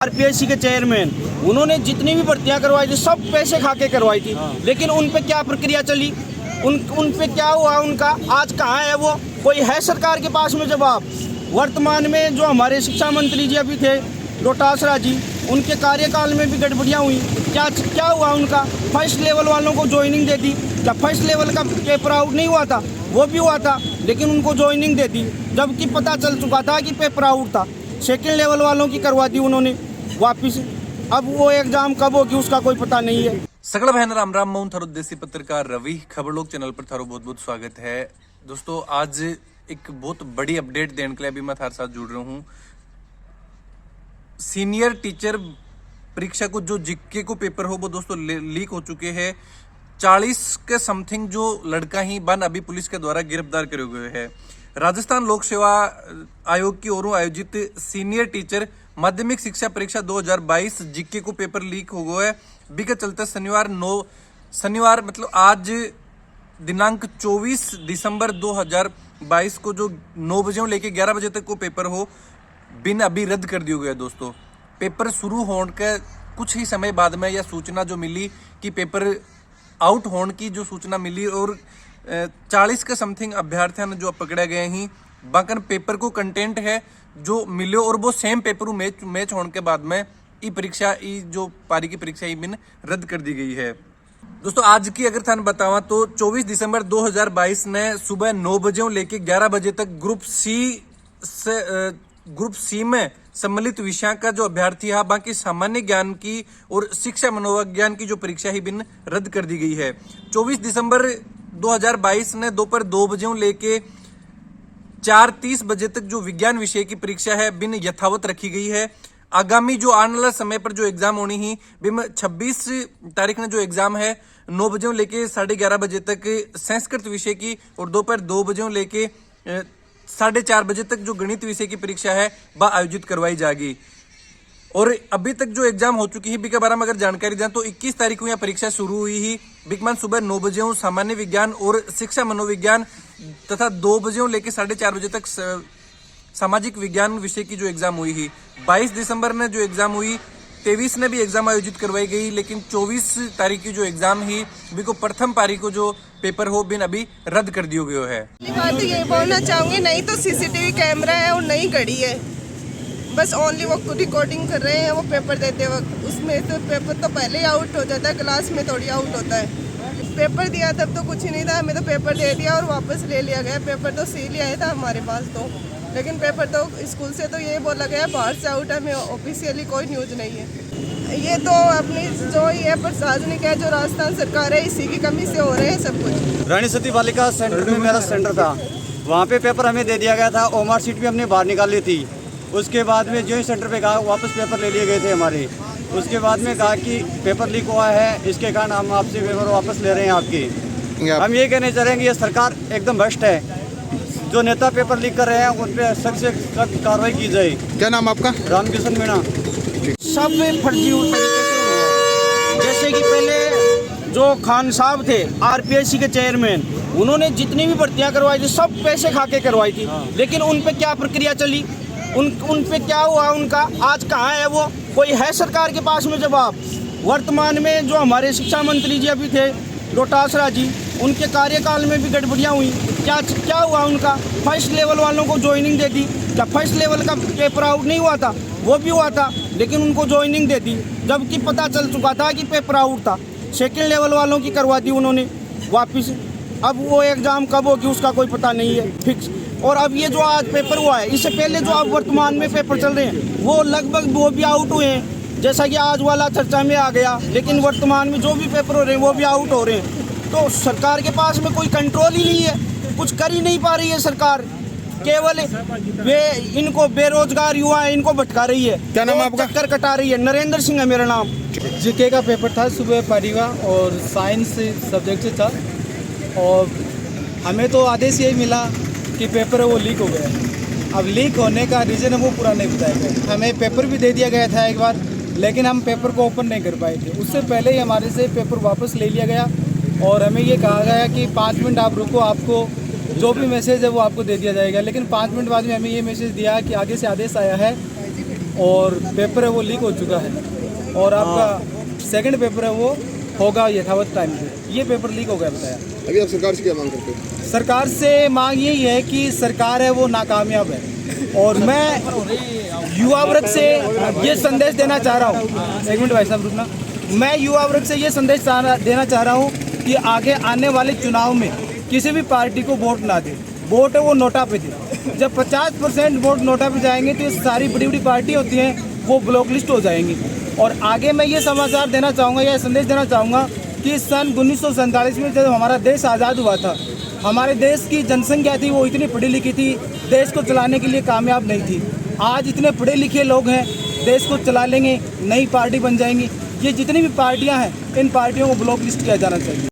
RPSC के chairman, उन्होंने जितनी भी भर्तियां करवाई थी सब पैसे खा के करवाई थी, लेकिन उन पे क्या प्रक्रिया चली, उन पे क्या हुआ उनका, आज कहाँ है वो? कोई है सरकार के पास में जवाब? वर्तमान में जो हमारे शिक्षा मंत्री जी अभी थे डोटासरा जी, उनके कार्यकाल में भी गड़बड़ियाँ हुई। क्या हुआ उनका? फर्स्ट लेवल वालों को ज्वाइनिंग दे दी। क्या फर्स्ट लेवल का पेपर आउट नहीं हुआ था? वो भी हुआ था, लेकिन उनको ज्वाइनिंग दे दी, जबकि पता चल चुका था कि पेपर आउट था। सेकेंड लेवल वालों की करवा दी उन्होंने वापिस। अब वो एग्जाम कब होगी उसका कोई पता नहीं है। सगड़ा बहन राम राम मऊन थारो देसी पत्रकार रवि खबर लोग चैनल पर थारो बहुत बहुत स्वागत है। दोस्तों, आज एक बहुत बड़ी अपडेट देने के लिए अभी मैं थारे साथ जुड़ रहा हूँ। सीनियर टीचर परीक्षा को जो जीके को पेपर हो वो दोस्तों लीक हो चुके हैं। 40 के समथिंग जो लड़का ही बन अभी पुलिस के द्वारा गिरफ्तार करे हुए हैं। राजस्थान लोक सेवा आयोग की ओर आयोजित सीनियर टीचर माध्यमिक शिक्षा परीक्षा 2022 जीके को पेपर लीक हो गया है। बीके चलते शनिवार मतलब आज दिनांक 24 दिसंबर 2022 को जो 9 बजे लेके 11 बजे तक को पेपर हो बिन अभी रद्द कर दिया गया। दोस्तों, पेपर शुरू होने के कुछ ही समय बाद में यह सूचना जो मिली कि पेपर आउट होने की जो सूचना मिली और 40 के समथिंग अभ्यर्थियों ने जो पकड़े गए ही बाकन पेपर को कंटेंट है जो मिलो और वो सेम पेपर मैच होने के बाद में ई परीक्षा जो पारी की परीक्षा बिन रद्द कर दी गई है। दोस्तों, आज की अगर थाने बतावा तो 24 दिसंबर 2022 ने सुबह 9 बजे लेके 11 बजे तक ग्रुप सी में सम्मिलित विषय का जो अभ्यर्थी है बाकी सामान्य ज्ञान की और शिक्षा मनोविज्ञान की जो परीक्षा ही बिन रद्द कर दी गई है। 24 दिसंबर 2022 ने दोपहर 2 बजे लेके 4:30 बजे तक जो विज्ञान विषय की परीक्षा है बिन यथावत रखी गई है। आगामी जो आने वाला समय पर जो एग्जाम होनी ही बिन 26 तारीख ने जो एग्जाम है 9 बजे लेके 11:30 बजे तक संस्कृत विषय की और दोपहर 2 बजे लेके 4:30 बजे तक जो गणित विषय की परीक्षा है वह आयोजित करवाई जाएगी। और अभी तक जो एग्जाम हो चुकी है बी के बारे में अगर जानकारी दें तो 21 तारीख को यह परीक्षा शुरू हुई ही बिकमान सुबह 9 बजे सामान्य विज्ञान और शिक्षा मनोविज्ञान तथा 2 बजे लेके 4:30 बजे तक सामाजिक विज्ञान विषय की जो एग्जाम हुई ही। 22 दिसंबर ने जो एग्जाम हुई 23 ने भी एग्जाम आयोजित करवाई गई, लेकिन 24 तारीख की जो एग्जाम ही बिको प्रथम पारी को जो पेपर हो बिन अभी रद्द कर दिया गया है। बात ये बोलना चाहूंगी, नहीं तो सीसीटीवी कैमरा है और नहीं घड़ी है, बस ओनली वो रिकॉर्डिंग कर रहे हैं वो पेपर देते वक्त। उसमें तो पेपर तो पहले ही आउट हो जाता है, क्लास में थोड़ी आउट होता है। पेपर दिया तब तो कुछ ही नहीं था, हमें तो पेपर दे दिया और वापस ले लिया गया। पेपर तो सील ही आया था हमारे पास तो, लेकिन पेपर तो स्कूल से तो ये बोला गया बाहर से आउट है, हमें ऑफिशियली कोई न्यूज़ नहीं है। ये तो अपनी जो ये प्रशासनिक है जो राजस्थान सरकार है इसी की कमी से हो रहे हैं सब कुछ। रानी सती बालिका सेंटर में मेरा सेंटर था, वहाँ पे पेपर हमें दे दिया गया था। ओमार सीट भी हमने बाहर निकाल ली थी। उसके बाद में जो ही सेंटर पे कहा वापस पेपर ले लिए गए थे हमारे। उसके बाद में कहा कि पेपर लीक हुआ है, इसके कारण हम आपसे पेपर वापस ले रहे हैं आपकी। हम ये कहना चाह रहे हैं कि ये सरकार एकदम भ्रष्ट है। जो नेता पेपर लीक कर रहे हैं उन पर सख्त से सख्त कार्रवाई की जाए। क्या नाम आपका? रामकिशन मीणा। सब फर्जी तरीके से हुए हैं। जैसे कि पहले जो खान साहब थे आरपीएससी के चेयरमैन, उन्होंने जितनी भी भर्तियां करवाई थी सब पैसे खा के करवाई थी, लेकिन उन पे क्या प्रक्रिया चली, उन पे क्या हुआ उनका, आज कहाँ है वो? कोई है सरकार के पास में जवाब? वर्तमान में जो हमारे शिक्षा मंत्री जी अभी थे डोटासरा जी, उनके कार्यकाल में भी गड़बड़ियाँ हुई। क्या हुआ उनका? फर्स्ट लेवल वालों को ज्वाइनिंग दे दी। क्या फर्स्ट लेवल का पेपर आउट नहीं हुआ था? वो भी हुआ था, लेकिन उनको ज्वाइनिंग दे दी, जबकि पता चल चुका था कि पेपर आउट था। सेकेंड लेवल वालों की करवा दी उन्होंने वापिस। अब वो एग्जाम कब होगी उसका कोई पता नहीं है फिक्स। और अब ये जो आज पेपर हुआ है, इससे पहले जो अब वर्तमान में पेपर चल रहे हैं वो लगभग वो भी आउट हुए हैं, जैसा कि आज वाला चर्चा में आ गया। लेकिन वर्तमान में जो भी पेपर हो रहे हैं वो भी आउट हो रहे हैं। तो सरकार के पास में कोई कंट्रोल ही नहीं है, कुछ कर ही नहीं पा रही है सरकार। केवल इनको बेरोजगार युवा है इनको भटका रही है। क्या नाम आपका? चक्कर कटा रही है। नरेंद्र सिंह है मेरा नाम। जीके का पेपर था सुबह पारी का और साइंस सब्जेक्ट से था, और हमें तो आदेश यही मिला कि पेपर है वो लीक हो गया। अब लीक होने का रीज़न है वो पूरा नहीं बताया गया। हमें पेपर भी दे दिया गया था एक बार, लेकिन हम पेपर को ओपन नहीं कर पाए थे। उससे पहले ही हमारे से पेपर वापस ले लिया गया और हमें ये कहा गया कि 5 मिनट आप रुको, आपको जो भी मैसेज है वो आपको दे दिया जाएगा। लेकिन 5 मिनट बाद में हमें ये मैसेज दिया कि आगे से आदेश आया है और पेपर है वो लीक हो चुका है और आपका सेकंड पेपर है वो होगा यथावत टाइम पे। ये पेपर लीक हो गया बताया। अभी आप सरकार से क्या मांग करते हैं? सरकार से मांग यही है कि सरकार है वो नाकामयाब है और मैं युवा वर्ग से ये संदेश देना चाह रहा हूँ। एक मिनट भाई साहब रुकना। मैं युवा वर्ग से ये संदेश देना चाह रहा हूँ कि आगे आने वाले चुनाव में किसी भी पार्टी को वोट ना दे। वोट है वो नोटा पे दे। जब 50% वोट नोटा पे जाएंगे तो ये सारी बड़ी बड़ी पार्टी होती हैं वो ब्लॉक लिस्ट हो जाएंगी। और आगे मैं ये समाचार देना चाहूँगा या संदेश देना चाहूँगा कि सन 1947 में जब हमारा देश आज़ाद हुआ था, हमारे देश की जनसंख्या थी वो इतनी पढ़ी लिखी थी, देश को चलाने के लिए कामयाब नहीं थी। आज इतने पढ़े लिखे लोग हैं, देश को चला लेंगे, नई पार्टी बन जाएंगी। ये जितनी भी पार्टियां हैं इन पार्टियों को ब्लॉक लिस्ट किया जाना चाहिए।